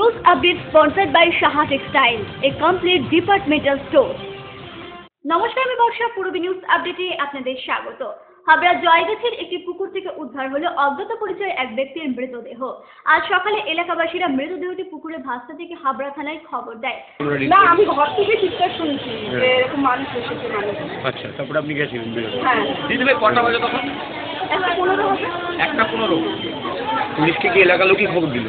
News update sponsored by Shaha Textile, a complete departmental store. নমস্কার, আমি বর্ষা। পূর্বী news আপডেটে আপনাদের স্বাগত। হাবড়া জয়গাছির একটি পুকুর থেকে উদ্ধার হলো অজ্ঞাত পরিচয় এক ব্যক্তির মৃতদেহ। আজ সকালে এলাকাবাসীরা মৃতদেহটি পুকুরে ভাসতে থেকে হাবড়া থানায় খবর দেয়। না, আমি ঘর থেকে চিৎকার শুনছি যে এরকম মানুষ এসেছে মানুষ। আচ্ছা, তারপরে আপনি গেছিলেন? হ্যাঁ, দিদি কটা বাজে তখন? 1:15 হবে। 1:15। পুলিশকে কি এলাকার লোকই খবর দিল?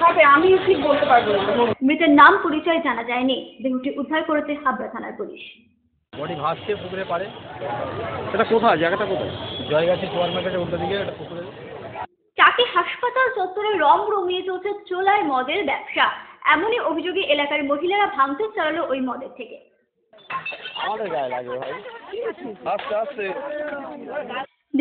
হবে, আমি ঠিক বলতে পারবো না। মৃতের নাম পরিচয় জানা যায়নি। দেহটি উদ্ধার করেছে হাবড়া থানার পুলিশ। বডি ভাসছে পুকুরে পারে। এটা কোথায়? জায়গাটা কোথায়? জয়গাছি সুপার মার্কেটের উল্টো দিকে একটা পুকুরে। টাকি হাসপাতাল চত্বরে রমিয়ে চলছে চোলাই মদের ব্যবসা। এমনই অভিযোগে এলাকার মহিলারা ভাঙচুর চালালো ওই মদের থেকে।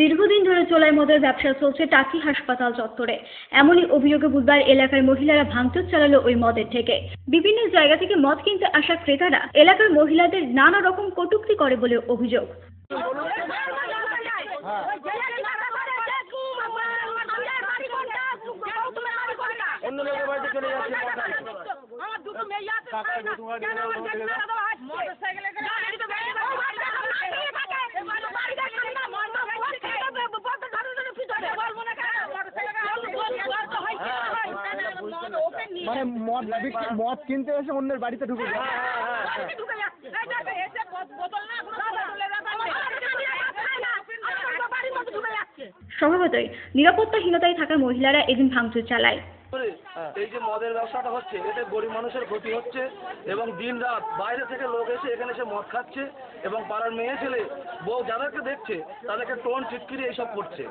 দীর্ঘদিন ধরে চোলাই মদের ব্যবসা চলছে টাকি হাসপাতাল চত্বরে। এমনই অভিযোগে বুধবার এলাকার মহিলারা ভাঙচুর চালালো ওই মদের থেকে। বিভিন্ন জায়গা থেকে মদ কিনতে আসা ক্রেতারা এলাকার মহিলাদের নানা রকম কটূক্তি করে বলে অভিযোগ। মানে মদ কিনতে এসে অন্যের বাড়িতে ঢুকে যায়। স্বভাবতই নিরাপত্তাহীনতায় থাকা মহিলারা এদিন ভাঙচুর চালায়। এই যে মদের ব্যবসাটা হচ্ছে, এতে গরিব মানুষের ক্ষতি হচ্ছে এবং দিন রাত বাইরে থেকে লোক এসে এখানে এসে মদ খাচ্ছে এবং পাড়ার মেয়ে ছেলে বউ যাদেরকে দেখছে তাদেরকে টোন টিটকিরি এইসব করছে।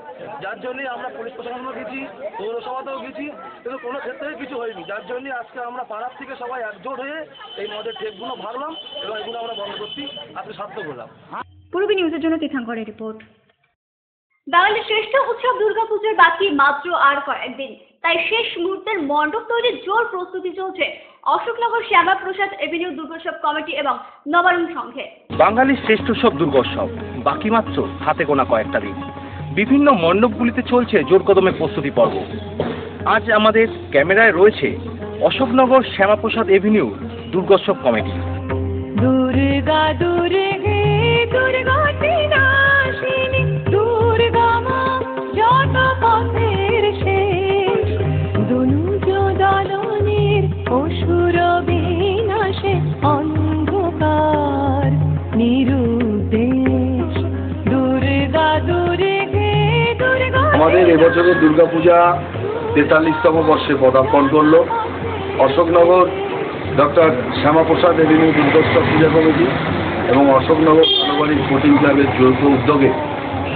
যার জন্যই আমরা পুলিশ প্রশাসনও গেছি, পৌরসভাতেও গেছি, কিন্তু কোনো ক্ষেত্রে কিছু হয়নি। যার জন্যই আজকে আমরা পাড়ার থেকে সবাই একজোট হয়ে এই মদের ঠেকগুলো ভাবলাম এবং এগুলো আমরা বন্ধ করছি আজকে সার্থক করলাম। পূর্বী নিউজের জন্য তীর্থঙ্করের রিপোর্ট। বাঙালির শ্রেষ্ঠ উৎসব দুর্গাপুজোর বাকি মাত্র আর কয়েকদিন, তাই শেষ মুহূর্তের মণ্ডপ তৈরির জোর প্রস্তুতি চলছে অশোকনগর শ্যামাপ্রসাদ এভিনিউ দুর্গোৎসব কমিটি এবং নবারুণ সংঘে। বাঙালির শ্রেষ্ঠ উৎসব দুর্গোৎসব বাকি মাত্র হাতে গোনা কয়েকটা দিন। বিভিন্ন মণ্ডপগুলিতে চলছে জোর কদমে প্রস্তুতি পর্ব। আজ আমাদের ক্যামেরায় রয়েছে অশোকনগর শ্যামাপ্রসাদ এভিনিউ দুর্গোৎসব কমিটি। দুর্গা দুর্গে দুর্গতি নাশিনী দুর্গা মা যত পথের শেষ দনুজ দলনের অসুর বিনাশে অন্ধকার নিরুদ্দেশ দুর্গা দুর্গে দুর্গা। আমাদের এবছরের দুর্গাপূজা 43তম বর্ষে পদার্পণ করলো। অশোকনগর ডক্টর শ্যামাপ্রসাদ এভিনিউ দুর্গোৎসব পূজা কমিটি এবং অশোকনগর পারিবারিক স্পোর্টিং ক্লাবের যৌথ উদ্যোগে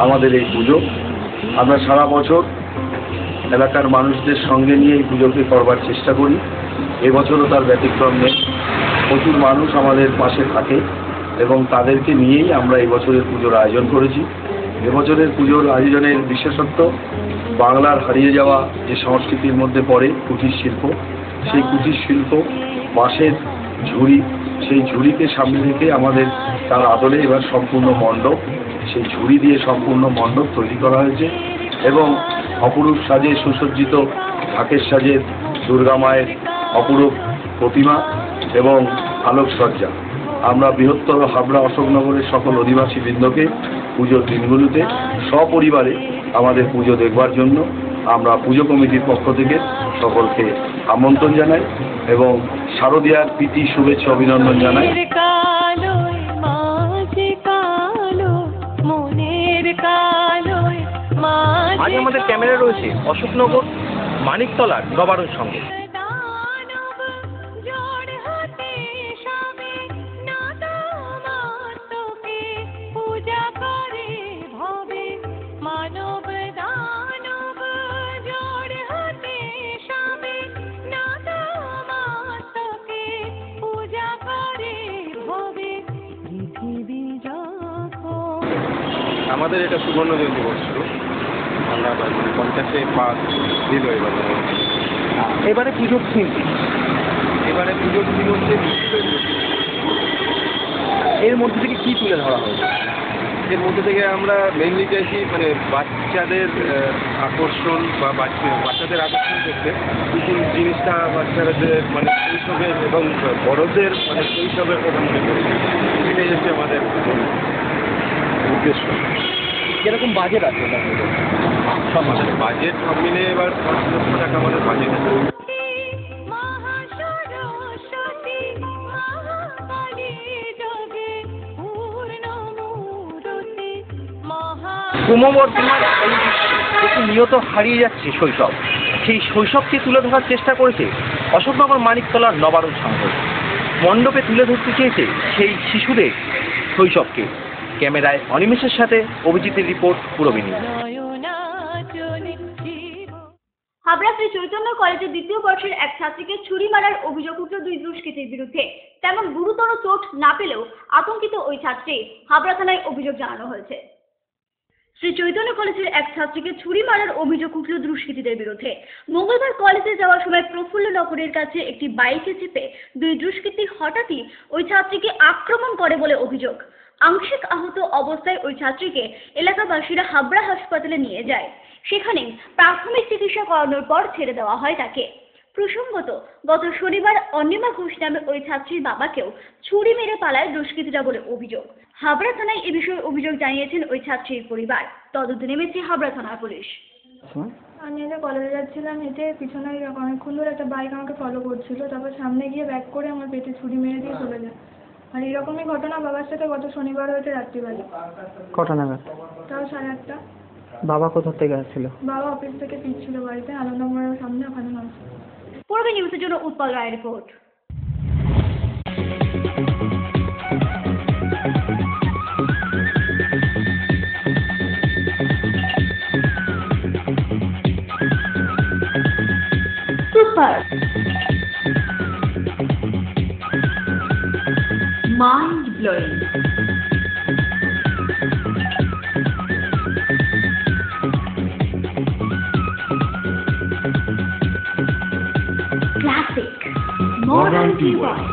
আমাদের এই পুজো। আমরা সারা বছর এলাকার মানুষদের সঙ্গে নিয়ে এই পুজোকে করবার চেষ্টা করি। এবছরও তার ব্যতিক্রম নেই। প্রচুর মানুষ আমাদের পাশে থাকে এবং তাদেরকে নিয়েই আমরা এই বছরের পুজোর আয়োজন করেছি। এবছরের পুজোর আয়োজনের বিশেষত্ব বাংলার হারিয়ে যাওয়া যে সংস্কৃতির মধ্যে পড়ে কুটির শিল্প, সেই কুটির শিল্প বাঁশের ঝুড়ি, সেই ঝুড়িকে সামনে রেখে আমাদের তার আদলে এবার সম্পূর্ণ মণ্ডপ, সেই ঝুড়ি দিয়ে সম্পূর্ণ মণ্ডপ তৈরি করা হয়েছে এবং অপরূপ সাজে সুসজ্জিত ঢাকের সাজের দুর্গা মায়ের অপরূপ প্রতিমা এবং আলোকসজ্জা। আমরা বৃহত্তর হাবড়া অশোকনগরের সকল অধিবাসী বৃন্দকে পুজোর দিনগুলোতে সপরিবারে আমাদের পুজো দেখবার জন্য আমরা পুজো কমিটির পক্ষ থেকে সকলকে আমন্ত্রণ জানাই এবং শারদীয়ার প্রীতি শুভেচ্ছা অভিনন্দন জানাই। আজ আমাদের ক্যামেরা রয়েছে অশোকনগর মানিকতলার নবারুণ সঙ্গে। আমাদের এটা সুবর্ণ জয়ন্তী বর্ষ, আমরা 50-এ পাস দিল এবারে পুজোর থিম এবারে পুজোর থিম হচ্ছে এর মধ্যে থেকে কি তুলে ধরা হয়েছে? এর মধ্যে থেকে আমরা মেইনলি চাইছি মানে বাচ্চাদের আকর্ষণ বা বাচ্চাদের আকর্ষণ করতে কিছু জিনিসটা বাচ্চাদের মানে শৈশবের এবং বড়দের মানে শৈশবের কথা মনে করি, এটাই হচ্ছে আমাদের উদ্দেশ্য। কিরকম বাজেট আছে সব আমাদের বাজেট সব মিলে এবার 5 লক্ষ টাকা আমাদের বাজেট আছে। মহাসরস্বতী মহাকালী জগে পূর্ণমূরতি মহা ক্রমবর্ধমান এই প্রতিনিয়ত হারিয়ে যাচ্ছে শৈশব, সেই শৈশবকে তুলে ধরার চেষ্টা করেছে অশোকনগর মানিকতলার নবারুণ সংঘ। মণ্ডপে তুলে ধরতে চেয়েছে সেই শিশুদের শৈশবকে। ক্যামেরায় অনিমেষের সাথে অভিজিতের রিপোর্ট পুরবিনী। নয়নাচলে জীব হাবড়া শ্রী চৈতন্য কলেজের 2য় বর্ষের এক ছাত্রীকে ছুরি মারার অভিযোগ উঠল 2 দুষ্কৃতীর বিরুদ্ধে। তেমন গুরুতর চোট না পেলেও আতঙ্কিত ওই ছাত্রী। হাবড়া থানায় অভিযোগ জানানো হয়েছে। শ্রী চৈতন্য কলেজের এক ছাত্রীকে ছুরি মারার অভিযোগ উঠল দুষ্কৃতীদের বিরুদ্ধে। মঙ্গলবার কলেজে যাওয়ার সময় প্রফুল্লনগরের কাছে একটি বাইকে চেপে 2 দুষ্কৃতী হঠাৎই ওই ছাত্রীকে আক্রমণ করে বলে অভিযোগ। আংশিক আহত অবস্থায় ওই ছাত্রীকে এলাকাবাসীরা হাবড়া হাসপাতালে নিয়ে যায়। সেখানে প্রাথমিক চিকিৎসা করানোর পর ছেড়ে দেওয়া হয় তাকে। প্রসঙ্গত, গত শনিবার অনিমা ঘোষ নামে ওই ছাত্রীর বাবাকেও ছুরি মেরে পালায় দুষ্কৃতীরা বলে অভিযোগ। হাবড়া থানায় এ বিষয়ে অভিযোগ জানিয়েছেন ওই ছাত্রীর পরিবার। তদন্তে নেমেছে হাবড়া থানার পুলিশ। আমি একটা কলেজে যাচ্ছিলাম, হেঁটে পিছনে অনেকক্ষণ ধরে একটা বাইক আমাকে ফলো করছিল, তারপর সামনে গিয়ে ব্যাক করে আমার পেটে ছুরি মেরে দিয়ে চলে যায়। আর এরকমই ঘটনা বাবার সাথে গত শনিবার হয়েছে রাত্রিবেলা, কটা নাগাদ? তাও 8:30। বাবা কোথা থেকে আসছিল? বাবা অফিস থেকে ফিরছিল বাড়িতে, আনন্দমোড়ের সামনে ওখানে নামছে। পূর্বে নিউজের জন্য উৎপল রায়ের report. Super mind blowing classic modern tube well.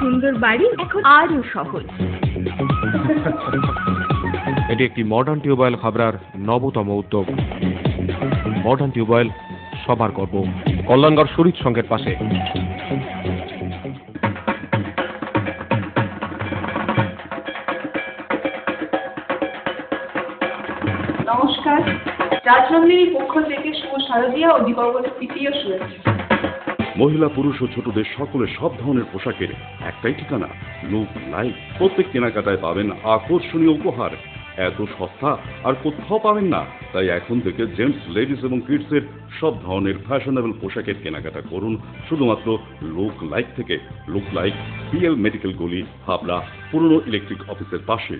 সুন্দর বাড়ি এখন আরো সহজ। এটি একটি মডার্ন টিউবওয়েল হাবড়ার নবতম উদ্যোগ। মডার্ন টিউবওয়েল সবার গর্ব, কল্যাণগড় শরীর সংঘের পাশে। নমস্কার, রাজনন্দিনীর পক্ষ থেকে শুভ শারদীয়া ও দীপাবলির তৃতীয় শুভেচ্ছা। মহিলা পুরুষ ও ছোটদের সকলের সব ধরনের পোশাকের একটাই ঠিকানা, লুক লাইক। প্রত্যেক কেনাকাটায় পাবেন আকর্ষণীয় উপহার। এত সস্তা আর কোথাও পাবেন না। তাই এখন থেকে জেন্টস, লেডিস এবং কিডসের সব ধরনের ফ্যাশনেবল পোশাকের কেনাকাটা করুন শুধুমাত্র লুক লাইক থেকে। লুক লাইক, পিএল মেডিকেল গলি, হাবড়া, পুরনো ইলেকট্রিক অফিসের পাশে।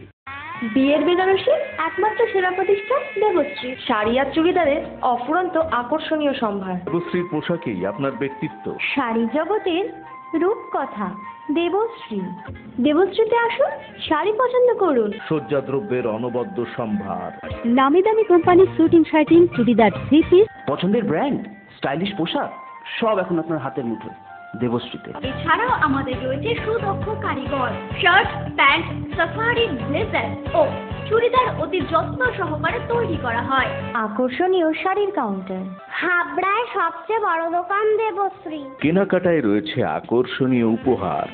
বিয়ের বেনারসি একমাত্র সেরা প্রতিষ্ঠান দেবশ্রী। শাড়ি আর চুড়িদারের অফুরন্ত আকর্ষণীয় সম্ভার। দেবশ্রীর পোশাকেই আপনার ব্যক্তিত্ব। শাড়ি জগতের রূপকথা দেবশ্রী। দেবশ্রীতে আসুন, শাড়ি পছন্দ করুন। সজ্জাদ্রব্যের অনবদ্য সম্ভার। নামি দামি কোম্পানির শুটিং শার্টিং, চুড়িদার, থ্রি পিস। পছন্দের ব্র্যান্ড, স্টাইলিশ পোশাক সব এখন আপনার হাতের মুঠোয় দেবশ্রীতে। এছাড়াও আমাদের রয়েছে সুদক্ষ কারিগর। শার্ট, প্যান্ট, সাফারি, ব্লেজার ও চুড়িদার অতি যত্ন সহকারে তৈরি করা হয়। আকর্ষণীয় শাড়ির কাউন্টার। হাবড়ায় সবচেয়ে বড় দোকান দেবশ্রী। কেনাকাটায় রয়েছে আকর্ষণীয় উপহার।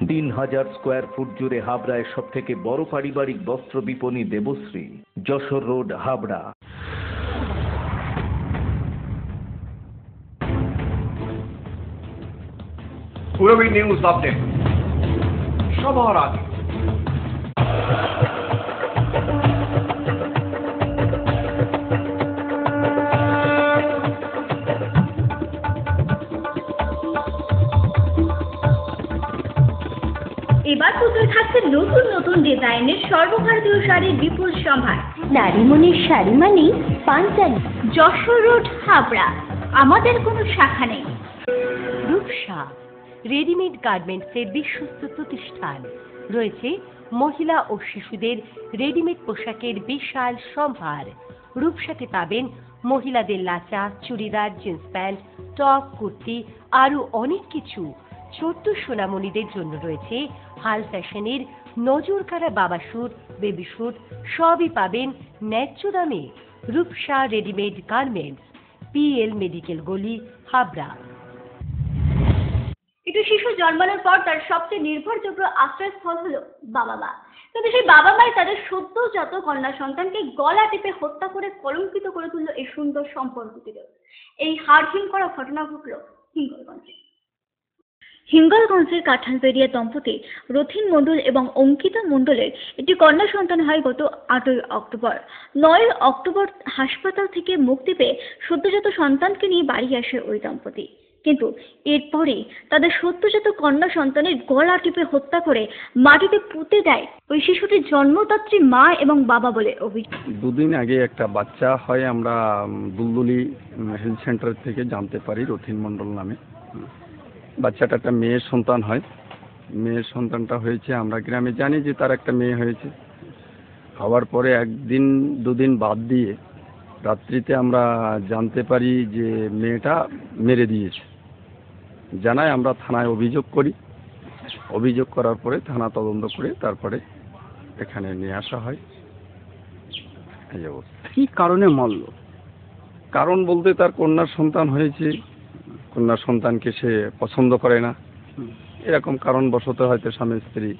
3000 স্কোয়ার ফুট জুড়ে হাবড়ায় সব থেকে বড় পারিবারিক বস্ত্র বিপণী Debashree, Jessore road, Habra. Purabi news update সবার আগে। এবার পুজোয় থাকছে নতুন নতুন ডিজাইনের সর্বভারতীয় শাড়ির বিপুল সম্ভার। নারীমণির শাড়ি মানে পাঞ্জাবি। যশোর রোড, হাবড়া। আমাদের কোনো শাখা নেই। রূপসা রেডিমেড গার্মেন্টসের বিশ্বস্ত প্রতিষ্ঠান। রয়েছে মহিলা ও শিশুদের রেডিমেড পোশাকের বিশাল সম্ভার। রূপসাতে পাবেন মহিলাদের lachha, churidar, jeans pant, top, kurti, আরও অনেক কিছু। ছোট্ট সোনামণিদের জন্য রয়েছে হাল ফ্যাশনের নজর কাড়া বাবা স্যুট, বেবি স্যুট সবই পাবেন ন্যায্য দামে। Rupsa readymade garments, PL medical গলি, হাবড়া। একটি শিশু জন্মানোর পর তার সবচেয়ে নির্ভরযোগ্য আশ্রয়স্থল হলো বাবা মা। কিন্তু সেই বাবা মাই তাদের সদ্যজাত কন্যা সন্তানকে গলা টিপে হত্যা করে কলঙ্কিত করে তুলল এই সুন্দর সম্পর্কটিকে। এই হাড়হিম করা ঘটনা ঘটল হিঙ্গলগঞ্জে। হিঙ্গলগঞ্জের কাঁঠালবেড়িয়া দম্পতি রথিন মণ্ডল এবং অঙ্কিতা মণ্ডলের একটি কন্যা সন্তান হয় গত 8ই অক্টোবর। 9 অক্টোবর হাসপাতাল থেকে মুক্তি পেয়ে সদ্যজাত সন্তানকে নিয়ে বাড়ি আসে ওই দম্পতি। কিন্তু এরপরে তাদের সদ্যজাত কন্যা সন্তানের গলা টিপে হত্যা করে মাটিতে পুঁতে দেয় ওই শিশুটির জন্মদাত্রী মা এবং বাবা বলে অভিযোগ। দুদিন আগে একটা বাচ্চা হয়, আমরা দুলদুলি হেলথ সেন্টার থেকে জানতে পারি রথিন মণ্ডল নামে। বাচ্চাটা একটা মেয়ের সন্তান হয়। মেয়ের সন্তানটা হয়েছে, আমরা গ্রামে জানি যে তার একটা মেয়ে হয়েছে। হওয়ার পরে একদিন দুদিন বাদ দিয়ে রাত্রিতে আমরা জানতে পারি যে মেয়েটা মেরে দিয়েছে। জানায়, আমরা থানায় অভিযোগ করি। অভিযোগ করার পরে থানা তদন্ত করে তারপরে এখানে নিয়ে আসা হয়। এই অবস্থা। কি কারণে মারল? কারণ বলতে তার কন্যার সন্তান হয়েছে, কন্যার সন্তানকে সে পছন্দ করে না, এরকম কারণবশত হয়তো স্বামী স্ত্রী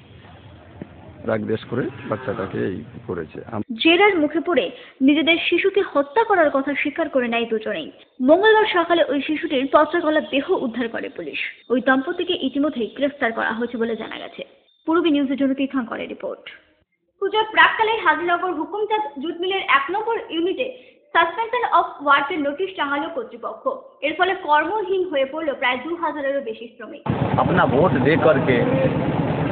রাগদ্বেষ করে বাচ্চাটাকে এই করেছে। জেরার মুখে পড়ে নিজেদের শিশুকে হত্যা করার কথা স্বীকার করে নেয় দুজনেই। মঙ্গলবার সকালে ওই শিশুটির পচা গলা দেহ উদ্ধার করে পুলিশ। ওই দম্পতিকে ইতিমধ্যেই গ্রেফতার করা হয়েছে বলে জানা গেছে। পূর্বী নিউজের জন্য তীর্থঙ্করের রিপোর্ট। পূজার প্রাককালে হাজিনগর হুকুমচাঁদ জুট মিলের 1 নম্বর ইউনিটে সাসপেনশন অফ ওয়ার্কের নোটিশ টাঙালো কর্তৃপক্ষ। এর ফলে কর্মহীন হয়ে পড়ল প্রায় 2000-এরও বেশি শ্রমিক। अपना वोट दे करके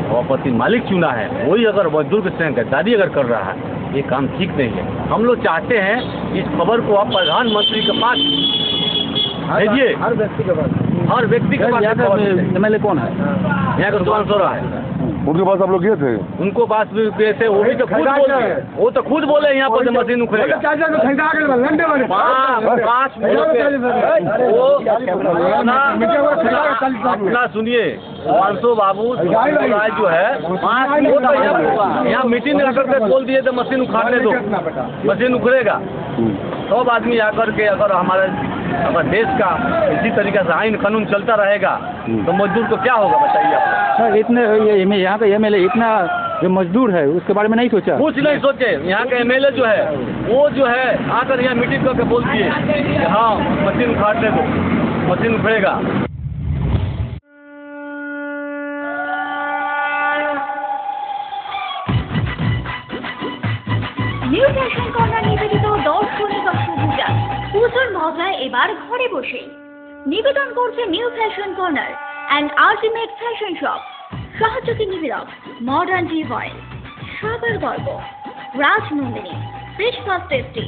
सभापति मालिक चुना है, वही अगर मजदूर के संग गद्दारी अगर कर रहा है, ये काम ठीक नहीं है। हम लोग चाहते हैं इस खबर को आप प्रधानमंत्री के पास भेजिए, हर व्यक्ति के पास। MLA कौन है? यहाँ का सुभान सोरा है। उनके पास आप लोग गए थे? उनको पास भी गए थे, वो भी तो खुद बोले, वो तो खुद बोले यहाँ पर मशीन उखड़ेगा। 5 अपना सुनिए, 500 बाबू राय जो है 5 मिनट यहाँ मीटिंग रख के बोल दिए तो मशीन उखाड़ने दो, मशीन उखड़ेगा। सब आदमी आकर के अगर हमारे देश का इसी तरीके से आइन कानून चलता रहेगा तो मजदूर को क्या होगा बताइए आप। सर इतने यहाँ का MLA इतना जो मजदूर है उसके बारे में नहीं सोचा? कुछ नहीं सोचे। यहाँ का MLA जो है वो जो है आकर यहाँ मीटिंग करके बोल दिए कि हाँ मशीन उखाड़ने दो, मशीन उखड़ेगा। নিউ ফ্যাশন কর্নার নিবেদিত দর্শনী পূজা পুজোর মজায় এবার ঘরে বসে নিবেদন করছে new fashion corner and ultimate fashion shop. সহযোগী নিবেদক মডার্ন টি অয়েল, সবার গর্ব Rajnandini, fresh fast tasty,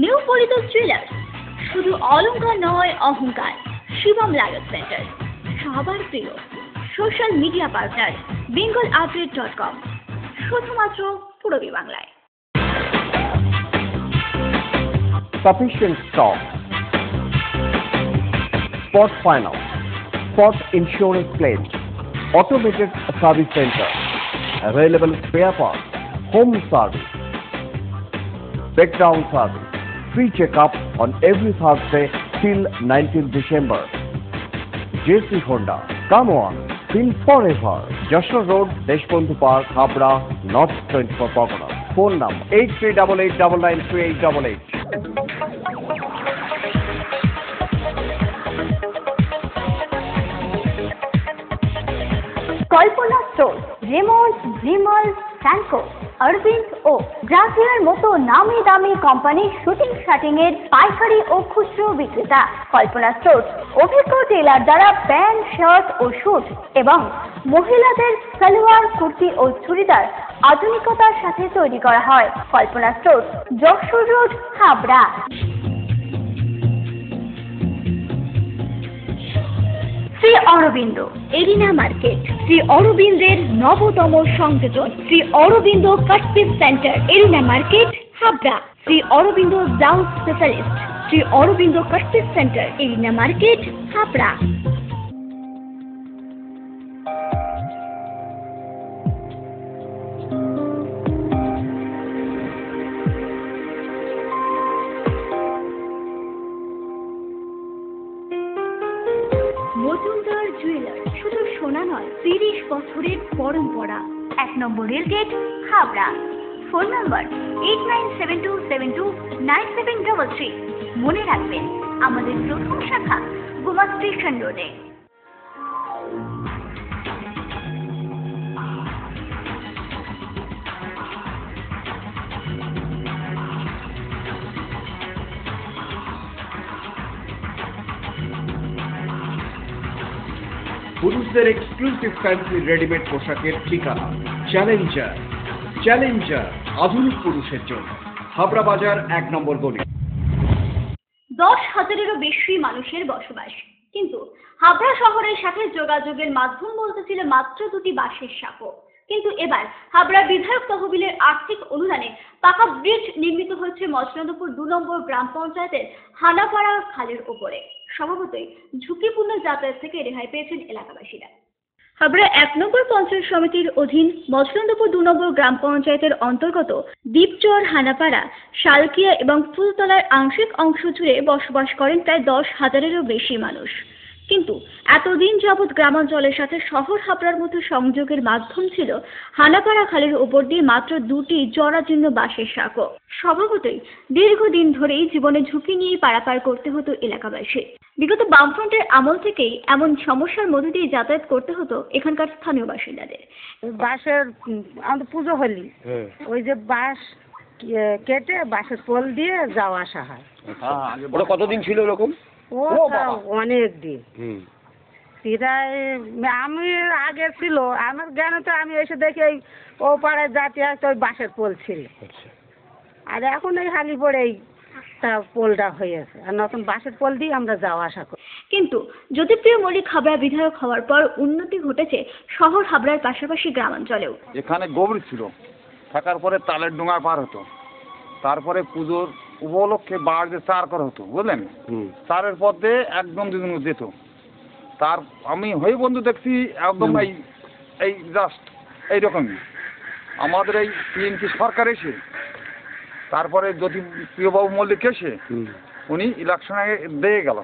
new পরিত জুয়েলার্স, শুধু অলংকার নয় অহংকার, শিবম লায়ক সেন্টার, সবার প্রিয় সোশ্যাল মিডিয়া পার্টনার bengalupdate.com, শুধুমাত্র পূর্বী বাংলায়। Sufficient stock. Spot Finance, Spot Insurance Claims, Automated Service Center, Available Spare Parts, Home Service, Breakdown Service, Free Checkup on every Thursday till 19th December. JC Honda, come on, feel forever. Joshua Road, Deshbandhu Park, Habra, North 24 Pargana. Phone number 8388993888. Kalpana store, Raymond, Vimal, Franco, Arvind ও ব্রাজিলের মতো নামি দামি কোম্পানির shooting shirting এর পাইকারি ও খুচরো বিক্রেতা। কল্পনা স্টোর অভিজ্ঞ টেলার দ্বারা প্যান্ট, শার্ট ও স্যুট এবং মহিলাদের সালোয়ার, কুর্তি ও চুড়িদার আধুনিকতার সাথে তৈরি করা হয়। Kalpana store, Jessore road, Habra. Shri Arvind arena market, Shri অরবিন্দের নবতম সংযোজন, Shri Arvind cut piece centre, arena market, Habra. Shri Arvind blouse specialist, Shri Arvind cut piece centre, arena market, Habra. Majumdar jewellers, শুধু সোনা নয়, 30 বছরের পরম্পরা। 1 নম্বর রেলগেট, হাবড়া। Phone number 8972729733। মনে রাখবেন, আমাদের প্রথম শাখা গোমা স্টেশন রোডে। পুরুষদের এক্সক্লুসিভ ফ্যান্সি রেডিমেড পোশাকের ঠিকানা চ্যালেঞ্জার। চ্যালেঞ্জার আধুনিক পুরুষের জন্য, হাবড়া বাজার 1 নম্বর গলি। 10,000-এরও বেশি মানুষের বসবাস, কিন্তু হাবড়া শহরের সাথে যোগাযোগের মাধ্যম বলতে ছিল মাত্র 2টি বাঁশের সাঁকো। কিন্তু এবার হাবড়া বিধায়ক তহবিলের আর্থিক অনুদানে পাকা ব্রিজ নির্মিত হয়েছে মচনন্দপুর 2 নম্বর গ্রাম পঞ্চায়েতের হানাপাড়া খালের ওপরে। স্বভাবতই ঝুঁকিপূর্ণ যাতায়াত থেকে রেহাই পেয়েছেন এলাকাবাসীরা। হাবড়া 1 নম্বর পঞ্চায়েত সমিতির অধীন মচনন্দপুর 2 নম্বর গ্রাম পঞ্চায়েতের অন্তর্গত দ্বীপচর, হানাপাড়া, শালকিয়া এবং ফুলতলার আংশিক অংশ জুড়ে বসবাস করেন প্রায় 10,000-এরও বেশি মানুষ। কিন্তু এতদিন যাবৎ গ্রামাঞ্চলের সাথে শহর হাবড়ার মধ্যে সংযোগের মাধ্যম ছিল হানাপাড়া খালের উপর দিয়ে মাত্র 2টি জরাজীর্ণ বাঁশের সাঁকো। স্বভাবতই দীর্ঘদিন ধরেই জীবনে ঝুঁকি নিয়ে পারাপার করতে হতো এলাকাবাসী। বিগত বামফ্রন্টের আমল থেকেই এমন সমস্যার মধ্যে দিয়ে যাতায়াত করতে হতো এখানকার স্থানীয় বাসিন্দাদের। বাঁশের আমাদের পুজো হলি, ওই যে বাঁশ কেটে বাঁশের পোল দিয়ে যাওয়া আসা হয়। ওটা কতদিন ছিল এরকম? ও অনেক দিন প্রায়, আমি আগে ছিল আমার জ্ঞানে তো আমি এসে দেখি এই ও পাড়ায় জাতি আসতে ওই বাঁশের পোল ছিল, আর এখন এই হালি পড়েই তা পোলটা হয়েছে, আর নতুন বাঁশের পোল দিয়ে আমরা যাওয়া আসা করি। কিন্তু জ্যোতিপ্রিয় মল্লিক হাবড়া বিধায়ক হওয়ার পর উন্নতি ঘটেছে শহর হাবড়ার পাশাপাশি গ্রামাঞ্চলেও। এখানে গভীর ছিল, থাকার পরে তালের ডোঙা পার হতো, তারপরে পুজোর উপলক্ষে বাড়ি চার করা হতো, বুঝলেন, চারের পথে একদম দুদিন যেত। তার আমি হয়ে বন্ধু দেখছি একদম এই জাস্ট এইরকমই আমাদের এই টিএমসি সরকার এসে, তারপরে যদি প্রিয়বাবু মল্লিক এসে উনি ইলেকশনে দিয়ে গেল,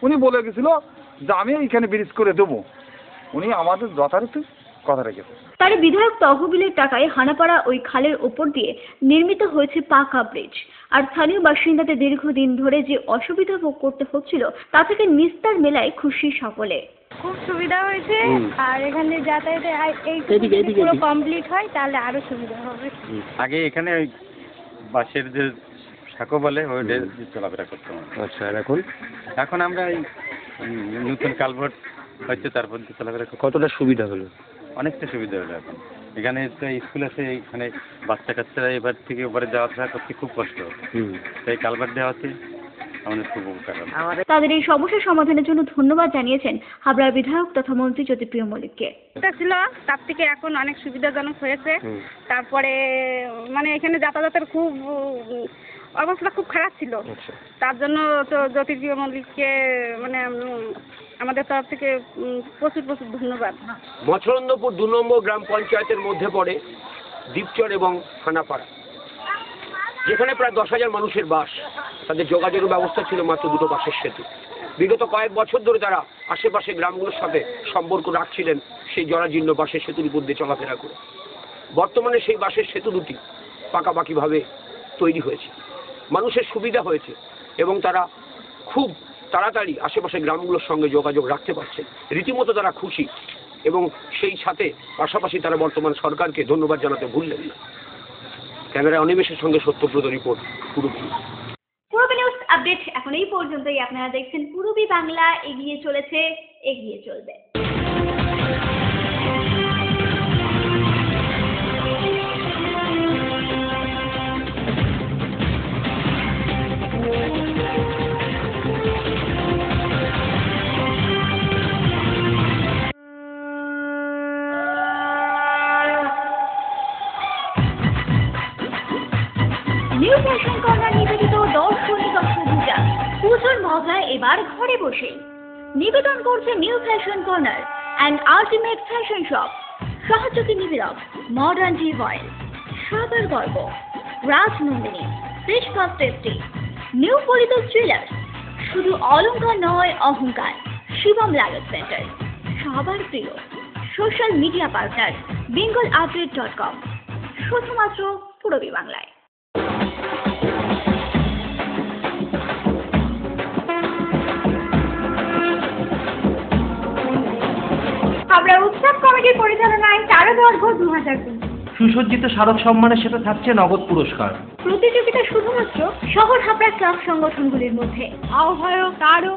উনি বলে গেছিল যে আমি এইখানে ব্রিজ করে দেবো, উনি আমাদের যথারীতি কথা রেখেছে। তার বিধায়ক তহবিলের টাকায় হানাপাড়া ওই খালের ওপর দিয়ে নির্মিত হয়েছে পাকা ব্রিজ। আর স্থানীয় বাসিন্দাদের দীর্ঘদিন ধরে যে অসুবিধা ভোগ করতে হচ্ছিল তা থেকে নিস্তার মেলায় খুশি সকলে। খুব সুবিধা হয়েছে, আর এখানে যাতায়াতে এই পুরো কমপ্লিট হয় তাহলে আরো সুবিধা হবে। আগে এখানে ওই বাসের যে সাঁকো বলে ওইটা চলাফেরা করতাম। আচ্ছা, আর এখন? এখন আমরা এই নতুন কালভার্ট হচ্ছে, তারপর চলাফেরা কতটা সুবিধা হলো? অনেকটা সুবিধা হলো। এখন এখানে তো স্কুল আছে, এখানে বাচ্চা কাচ্চারা এবার থেকে ওপারে যাওয়া আসা করতে খুব কষ্ট, তাই কালভার্ট দেওয়া আছে, আমাদের খুব উপকার হবে। তাদের এই সমস্যার সমাধানের জন্য ধন্যবাদ জানিয়েছেন হাবড়ার বিধায়ক তথা মন্ত্রী জ্যোতিপ্রিয় মল্লিককে। এটা ছিল তার থেকে এখন অনেক সুবিধাজনক হয়েছে। তারপরে মানে এখানে যাতায়াতের খুব অবস্থা খুব খারাপ ছিল, তার জন্য তো জ্যোতিপ্রিয় মল্লিককে মানে আমাদের তরফ থেকে প্রচুর প্রচুর ধন্যবাদ। মচনন্দপুর 2 নম্বর গ্রাম পঞ্চায়েতের মধ্যে পড়ে দ্বীপচর এবং হানাপাড়া, যেখানে প্রায় 10,000 মানুষের বাস। তাদের যোগাযোগের ব্যবস্থা ছিল মাত্র 2টো বাঁশের সেতু। বিগত কয়েক বছর ধরে তারা আশেপাশে গ্রামগুলোর সাথে সম্পর্ক রাখছিলেন সেই জরাজীর্ণ বাঁশের সেতুর উপর দিয়ে চলাফেরা করে। বর্তমানে সেই বাঁশের সেতু দুটি পাকাপাকিভাবে তৈরি হয়েছে, মানুষের সুবিধা হয়েছে এবং তারা খুব তাড়াতাড়ি আশেপাশে গ্রামগুলোর সঙ্গে যোগাযোগ রাখতে পারছে। রীতিমতো তারা খুশি এবং সেই সাথে পাশাপাশি তারা বর্তমান সরকারকে ধন্যবাদ জানাতে ভুললেন না। ক্যামেরায় অনিমেষের সঙ্গে Satyabrata report, Purabi news update এখন এই পর্যন্তই। আপনারা দেখছেন পূরবী বাংলা, এগিয়ে চলেছে, এগিয়ে চলবে। নিউ ফ্যাশন কর্নার নিবেদিত দর্শনী পূজা, পুজোর মজা এবার ঘরে বসে। নিবেদন করছে new fashion corner and ultimate fashion shop, সহযোগী নিবেদক মডার্ন টি অয়েল, সবার গর্ব Rajnandini, fresh first tasty, new পরিত জুয়েলার্স। শুধু অলংকার নয় অহংকার, শিবম লায়ন সেন্টার, সবার প্রিয় সোশ্যাল মিডিয়া পার্টনার bengalupdate.com, শুধুমাত্র পূরবী বাংলায়। হাবড়া উৎসব কমিটির পরিচালনায় তারদর্ঘ 2020, সুসজ্জিত স্মারক সম্মানের সাথে থাকছে নগদ পুরস্কার। প্রতিযোগিতা শুধুমাত্র শহর হাবড়া ক্লাব সংগঠনগুলির মধ্যে। আহ্বায়ক আরও